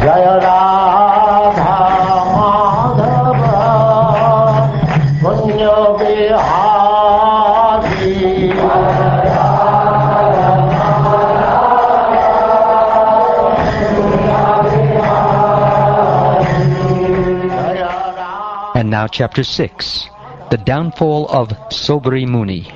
Jaya Radha Madhava Punya Bihari And now chapter 6, the downfall of Sobhari Muni.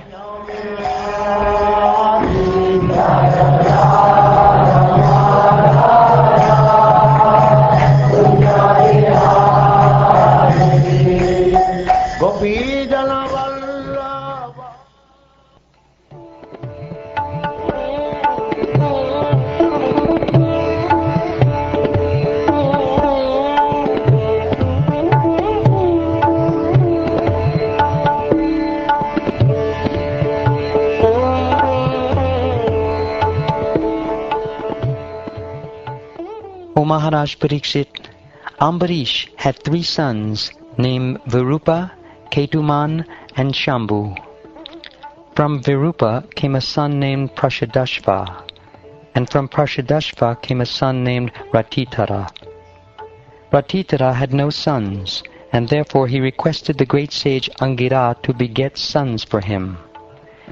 O Maharaj Parikshit, Ambarish had 3 sons named Virupa, Ketuman, and Shambhu. From Virupa came a son named Prashadashva, and from Prashadashva came a son named Rathitara. Rathitara had no sons, and therefore he requested the great sage Angira to beget sons for him.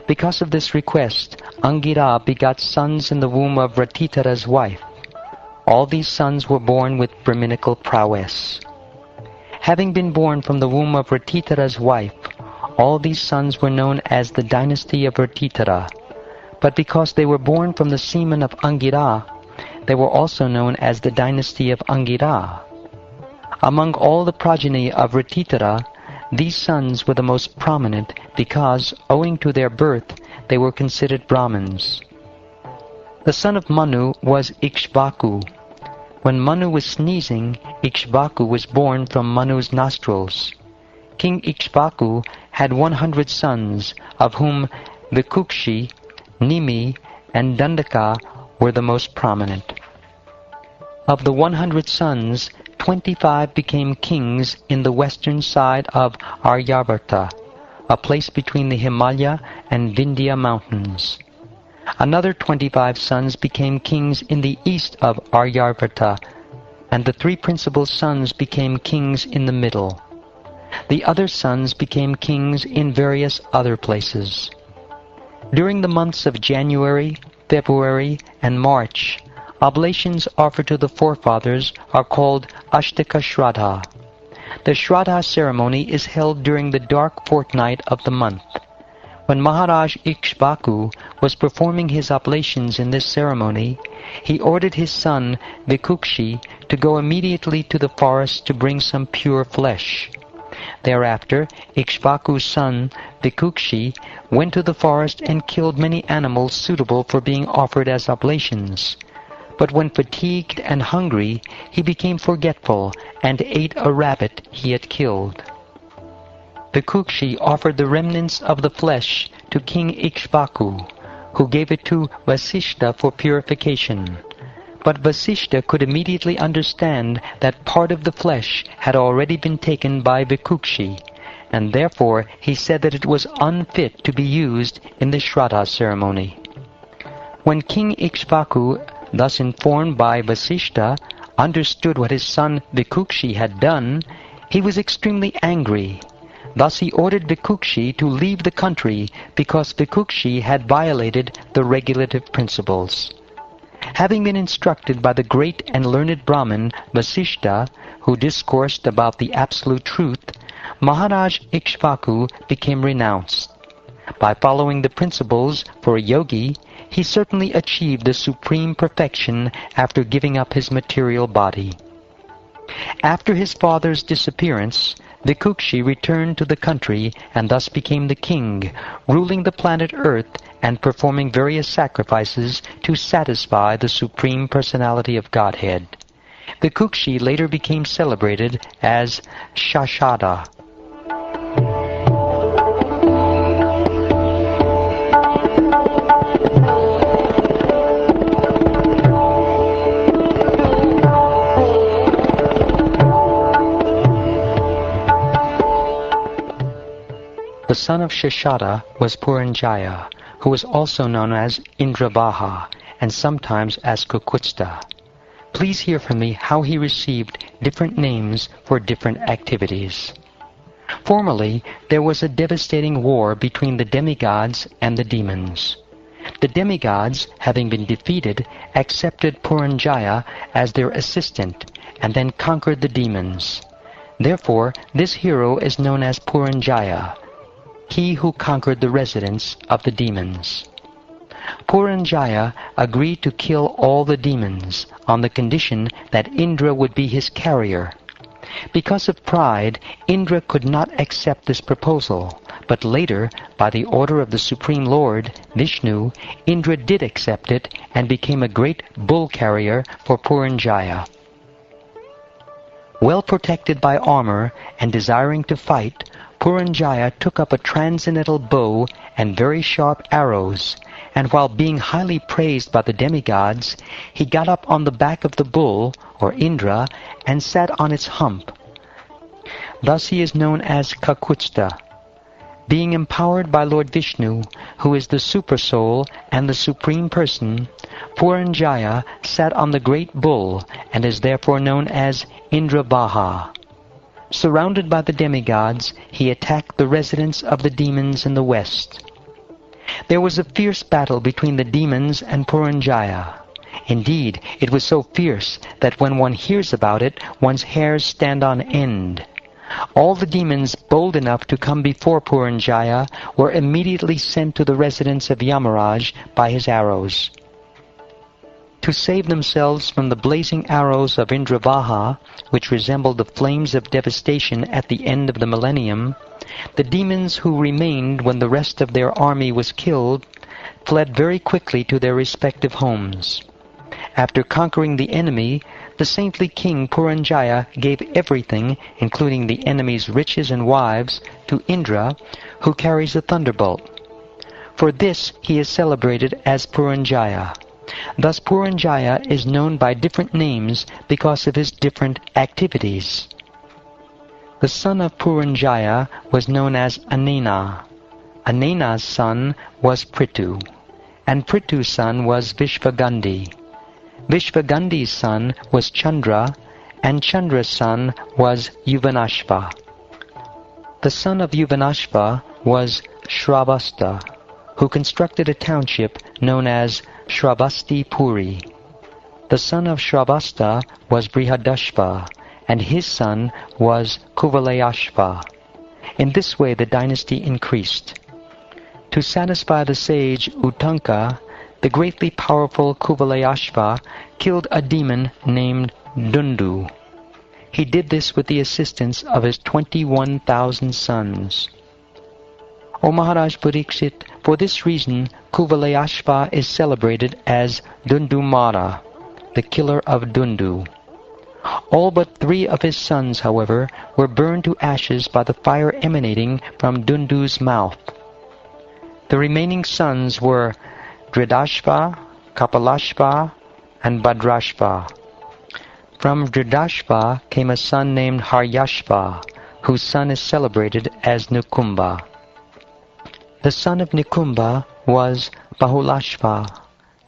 Because of this request, Angira begot sons in the womb of Rathitara's wife. All these sons were born with Brahminical prowess. Having been born from the womb of Rathitara's wife, all these sons were known as the Dynasty of Rathitara. But because they were born from the semen of Angira, they were also known as the Dynasty of Angira. Among all the progeny of Rathitara, these sons were the most prominent because, owing to their birth, they were considered Brahmins. The son of Manu was Ikshvaku. When Manu was sneezing, Ikshvaku was born from Manu's nostrils. King Ikshvaku had 100 sons, of whom Vikukshi, Nimi, and Dandaka were the most prominent. Of the 100 sons, 25 became kings in the western side of Aryavarta, a place between the Himalaya and Vindhya mountains. Another 25 sons became kings in the east of Aryavarta, and the 3 principal sons became kings in the middle. The other sons became kings in various other places. During the months of January, February, and March, oblations offered to the forefathers are called Ashtaka Shraddha. The Shraddha ceremony is held during the dark fortnight of the month. When Maharaj Ikshvaku was performing his oblations in this ceremony, he ordered his son Vikukshi to go immediately to the forest to bring some pure flesh. Thereafter, Ikshvaku's son Vikukshi went to the forest and killed many animals suitable for being offered as oblations. But when fatigued and hungry, he became forgetful and ate a rabbit he had killed. Vikukshi offered the remnants of the flesh to King Ikshvaku, who gave it to Vasishta for purification. But Vasishta could immediately understand that part of the flesh had already been taken by Vikukshi, and therefore he said that it was unfit to be used in the Shraddha ceremony. When King Ikshvaku, thus informed by Vasishta, understood what his son Vikukshi had done, he was extremely angry. Thus he ordered Vikukshi to leave the country because Vikukshi had violated the regulative principles. Having been instructed by the great and learned Brahmin Vasishta, who discoursed about the absolute truth, Maharaj Ikshvaku became renounced. By following the principles for a yogi, he certainly achieved the supreme perfection after giving up his material body. After his father's disappearance, Vikukshi returned to the country and thus became the king, ruling the planet Earth and performing various sacrifices to satisfy the Supreme Personality of Godhead. Vikukshi later became celebrated as Shashada. The son of Shashada was Puranjaya, who was also known as Indravaha and sometimes as Kukutstha. please hear from me how he received different names for different activities. Formerly, there was a devastating war between the demigods and the demons. The demigods, having been defeated, accepted Puranjaya as their assistant and then conquered the demons. Therefore, this hero is known as Puranjaya, he who conquered the residents of the demons. Puranjaya agreed to kill all the demons on the condition that Indra would be his carrier. Because of pride, Indra could not accept this proposal, but later, by the order of the Supreme Lord, Vishnu, Indra did accept it and became a great bull carrier for Puranjaya. Well protected by armor and desiring to fight, Puranjaya took up a transcendental bow and very sharp arrows, and while being highly praised by the demigods, he got up on the back of the bull, or Indra, and sat on its hump. Thus he is known as Kakutsha. Being empowered by Lord Vishnu, who is the Super-Soul and the Supreme Person, Puranjaya sat on the great bull and is therefore known as Indravaha. Surrounded by the demigods, he attacked the residents of the demons in the west. There was a fierce battle between the demons and Puranjaya. Indeed, it was so fierce that when one hears about it, one's hairs stand on end. All the demons bold enough to come before Puranjaya were immediately sent to the residence of Yamaraj by his arrows. To save themselves from the blazing arrows of Indravaha, which resembled the flames of devastation at the end of the millennium, the demons who remained when the rest of their army was killed fled very quickly to their respective homes. After conquering the enemy, the saintly king Puranjaya gave everything, including the enemy's riches and wives, to Indra, who carries a thunderbolt. For this he is celebrated as Puranjaya. Thus Puranjaya is known by different names because of his different activities. The son of Puranjaya was known as Anena. Anena's son was Prithu, and Prithu's son was Vishvagandhi. Vishvagandhi's son was Chandra, and Chandra's son was Yuvanashva. The son of Yuvanashva was Shravasta, who constructed a township known as Shravasti Puri. The son of Shravasta was Brihadashva, and his son was Kuvalayashva. In this way the dynasty increased. To satisfy the sage Uttanka, the greatly powerful Kuvalayashva killed a demon named Dundu. He did this with the assistance of his 21,000 sons. O Maharaj Parikshit, for this reason Kuvalayashva is celebrated as Dundumara, the killer of Dundu. All but 3 of his sons, however, were burned to ashes by the fire emanating from Dundu's mouth. The remaining sons were Dridashva, Kapalashva, and Bhadrashva. From Dridashva came a son named Haryashva, whose son is celebrated as Nukumba. The son of Nikumba was Bahulashva.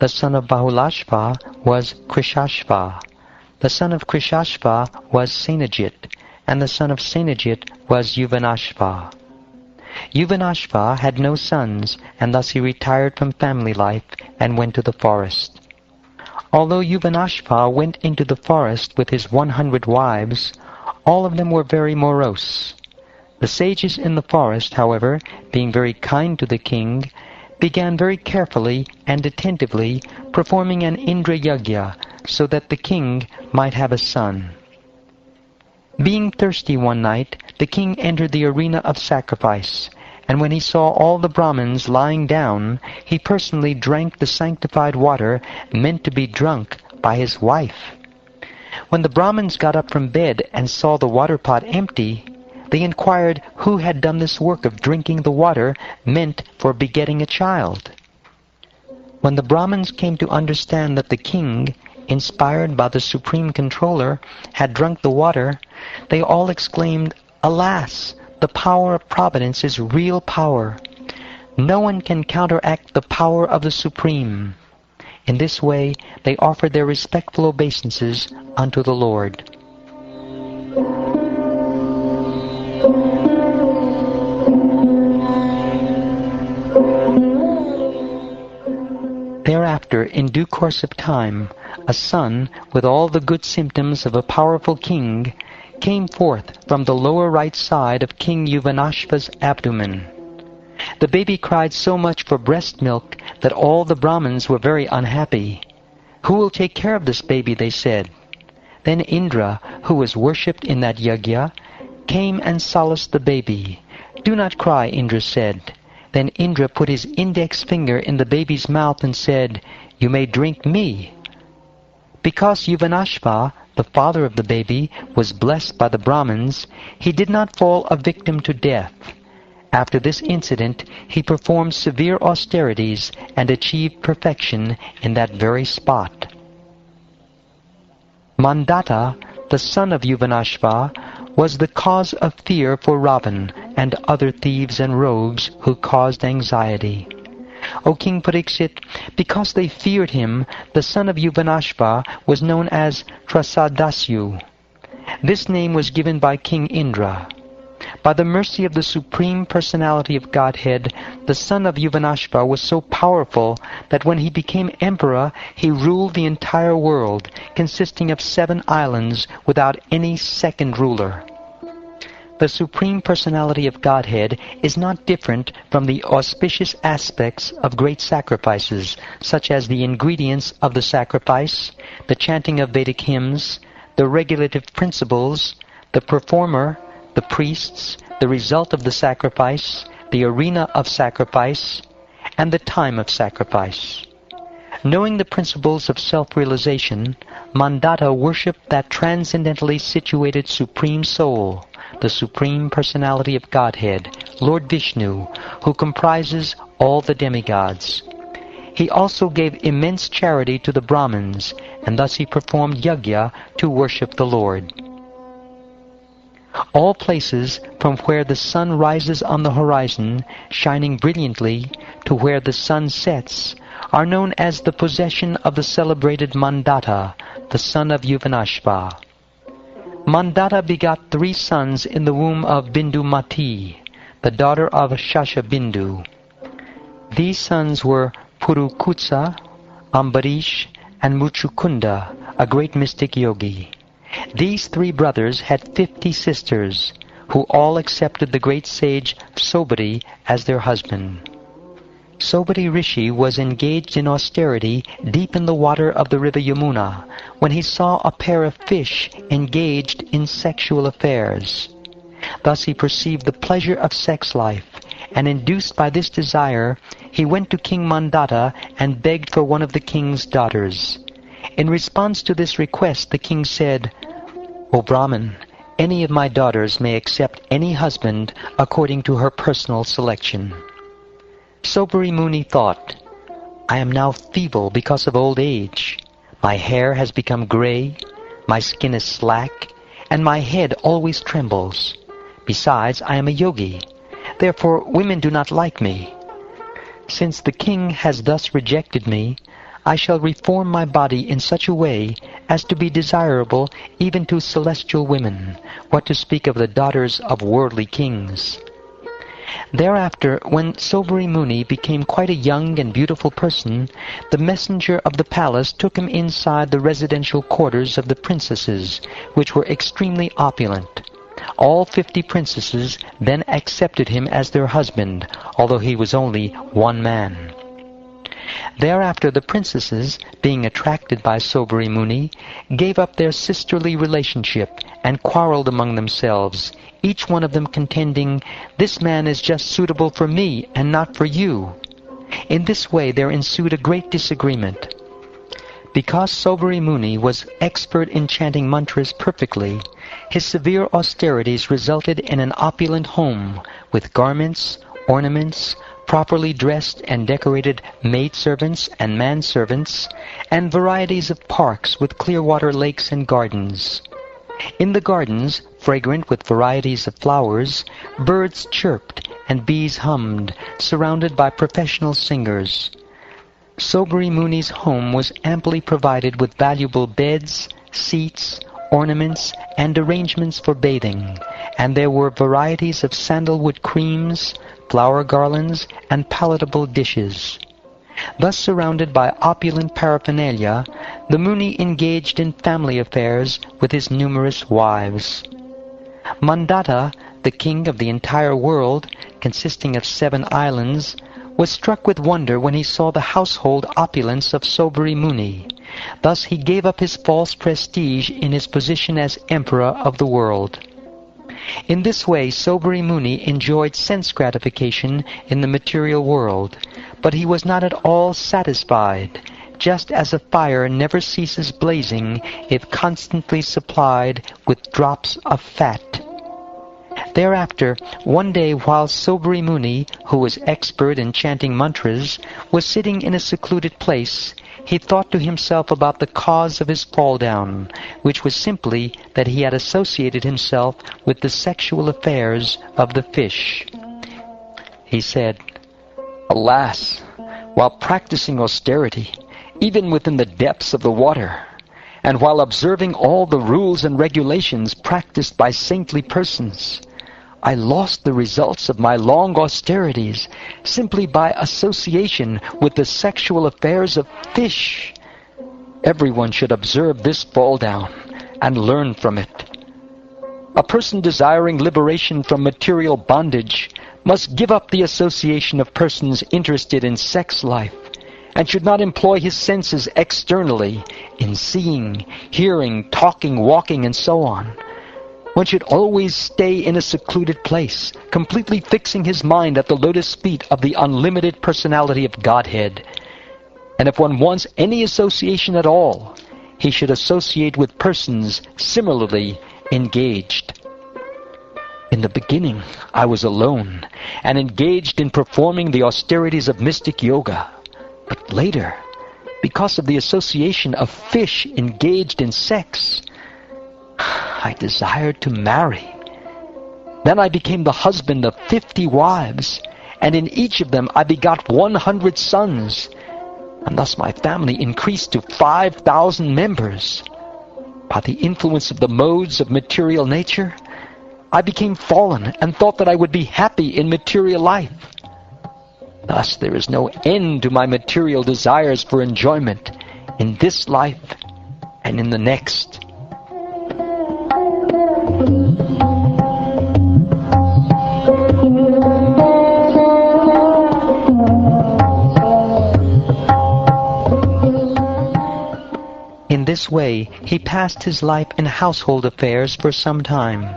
The son of Bahulashva was Krishashva. The son of Krishashva was Senajit, and the son of Senajit was Yuvanashva. Yuvanashva had no sons, and thus he retired from family life and went to the forest. Although Yuvanashva went into the forest with his 100 wives, all of them were very morose. The sages in the forest, however, being very kind to the king, began very carefully and attentively performing an Indra Yagya so that the king might have a son. Being thirsty one night, the king entered the arena of sacrifice, and when he saw all the Brahmins lying down, he personally drank the sanctified water meant to be drunk by his wife. When the Brahmins got up from bed and saw the water pot empty, they inquired who had done this work of drinking the water meant for begetting a child. When the Brahmins came to understand that the king, inspired by the Supreme Controller, had drunk the water, they all exclaimed, "Alas, the power of providence is real power. No one can counteract the power of the Supreme. In this way they offered their respectful obeisances unto the Lord. Thereafter, in due course of time, a son, with all the good symptoms of a powerful king, came forth from the lower right side of King Yuvanashva's abdomen. The baby cried so much for breast milk that all the Brahmins were very unhappy. "Who will take care of this baby?" they said. Then Indra, who was worshipped in that yajna, came and solaced the baby. "Do not cry," Indra said. Then Indra put his index finger in the baby's mouth and said, "You may drink me." Because Yuvanashva, the father of the baby, was blessed by the Brahmins, he did not fall a victim to death. After this incident, he performed severe austerities and achieved perfection in that very spot. Mandata, the son of Yuvanashva, was the cause of fear for Ravan and other thieves and rogues who caused anxiety. O King Parikshit, because they feared him, the son of Yuvanashva was known as Trasadasyu. This name was given by King Indra. By the mercy of the Supreme Personality of Godhead, the son of Yuvanashva was so powerful that when he became emperor, he ruled the entire world, consisting of 7 islands, without any second ruler. The Supreme Personality of Godhead is not different from the auspicious aspects of great sacrifices, such as the ingredients of the sacrifice, the chanting of Vedic hymns, the regulative principles, the performer, the priests, the result of the sacrifice, the arena of sacrifice, and the time of sacrifice. Knowing the principles of self-realization, Mandata worshipped that transcendently situated Supreme Soul, the Supreme Personality of Godhead, Lord Vishnu, who comprises all the demigods. He also gave immense charity to the Brahmins, and thus he performed yajna to worship the Lord. All places from where the sun rises on the horizon, shining brilliantly, to where the sun sets, are known as the possession of the celebrated Mandata, the son of Yuvanashva. Mandata begot 3 sons in the womb of Bindumati, the daughter of Shashabindu. These sons were Purukutsa, Ambarish, and Muchukunda, a great mystic yogi. These 3 brothers had 50 sisters, who all accepted the great sage Sobhari as their husband. Sobhari Rishi was engaged in austerity deep in the water of the river Yamuna, when he saw a pair of fish engaged in sexual affairs. Thus he perceived the pleasure of sex life, and induced by this desire, he went to King Mandata and begged for one of the king's daughters. In response to this request, the king said, "O Brahman, any of my daughters may accept any husband according to her personal selection." Sobhari Muni thought, "I am now feeble because of old age. My hair has become grey, my skin is slack, and my head always trembles. Besides, I am a yogi. Therefore women do not like me. Since the king has thus rejected me, I shall reform my body in such a way as to be desirable even to celestial women, what to speak of the daughters of worldly kings." Thereafter, when Sobhari Muni became quite a young and beautiful person, the messenger of the palace took him inside the residential quarters of the princesses, which were extremely opulent. All 50 princesses then accepted him as their husband, although he was only one man. Thereafter the princesses, being attracted by Sobhari Muni, gave up their sisterly relationship and quarreled among themselves, each one of them contending, "This man is just suitable for me and not for you." In this way there ensued a great disagreement. Because Sobhari Muni was expert in chanting mantras perfectly, his severe austerities resulted in an opulent home, with garments, ornaments, properly dressed and decorated maidservants and manservants, and varieties of parks with clear water lakes and gardens. In the gardens, fragrant with varieties of flowers, birds chirped and bees hummed, surrounded by professional singers. Sobhari Muni's home was amply provided with valuable beds, seats, ornaments, and arrangements for bathing, and there were varieties of sandalwood creams, flower garlands, and palatable dishes. Thus surrounded by opulent paraphernalia, the Muni engaged in family affairs with his numerous wives. Mandata, the king of the entire world, consisting of 7 islands, was struck with wonder when he saw the household opulence of Sobhari Muni. Thus he gave up his false prestige in his position as emperor of the world. In this way, Sobhari Muni enjoyed sense gratification in the material world, but he was not at all satisfied, just as a fire never ceases blazing if constantly supplied with drops of fat. Thereafter, one day while Sobhari Muni, who was expert in chanting mantras, was sitting in a secluded place, he thought to himself about the cause of his fall-down, which was simply that he had associated himself with the sexual affairs of the fish. He said, "Alas, while practicing austerity, even within the depths of the water, and while observing all the rules and regulations practiced by saintly persons, I lost the results of my long austerities simply by association with the sexual affairs of fish. Everyone should observe this fall down and learn from it. A person desiring liberation from material bondage must give up the association of persons interested in sex life, and should not employ his senses externally in seeing, hearing, talking, walking, and so on. One should always stay in a secluded place, completely fixing his mind at the lotus feet of the unlimited personality of Godhead. And if one wants any association at all, he should associate with persons similarly engaged. In the beginning, I was alone and engaged in performing the austerities of mystic yoga. But later, because of the association of fish engaged in sex, I desired to marry. Then I became the husband of 50 wives, and in each of them I begot 100 sons, and thus my family increased to 5,000 members. By the influence of the modes of material nature, I became fallen and thought that I would be happy in material life. Thus there is no end to my material desires for enjoyment in this life and in the next." In this way, he passed his life in household affairs for some time,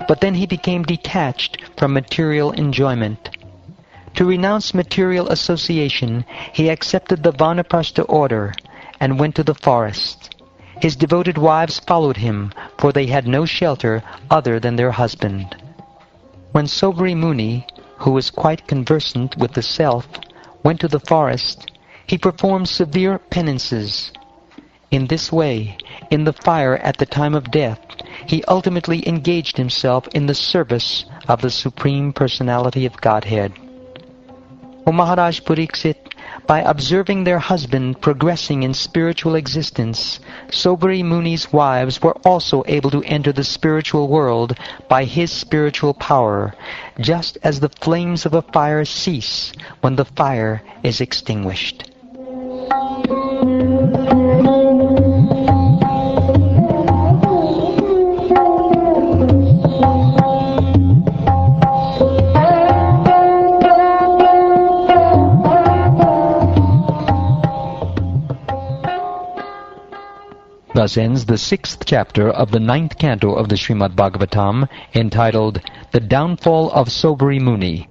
but then he became detached from material enjoyment. To renounce material association, he accepted the Vanaprastha order and went to the forest. His devoted wives followed him, for they had no shelter other than their husband. When Sobhari Muni, who was quite conversant with the self, went to the forest, he performed severe penances. In this way, in the fire at the time of death, he ultimately engaged himself in the service of the Supreme Personality of Godhead. O Maharaj Pariksit, by observing their husband progressing in spiritual existence, Sobhari Muni's wives were also able to enter the spiritual world by his spiritual power, just as the flames of a fire cease when the fire is extinguished. Thus ends the 6th chapter of the 9th canto of the Śrīmad-Bhāgavatam, entitled The Downfall of Sobhari Muni.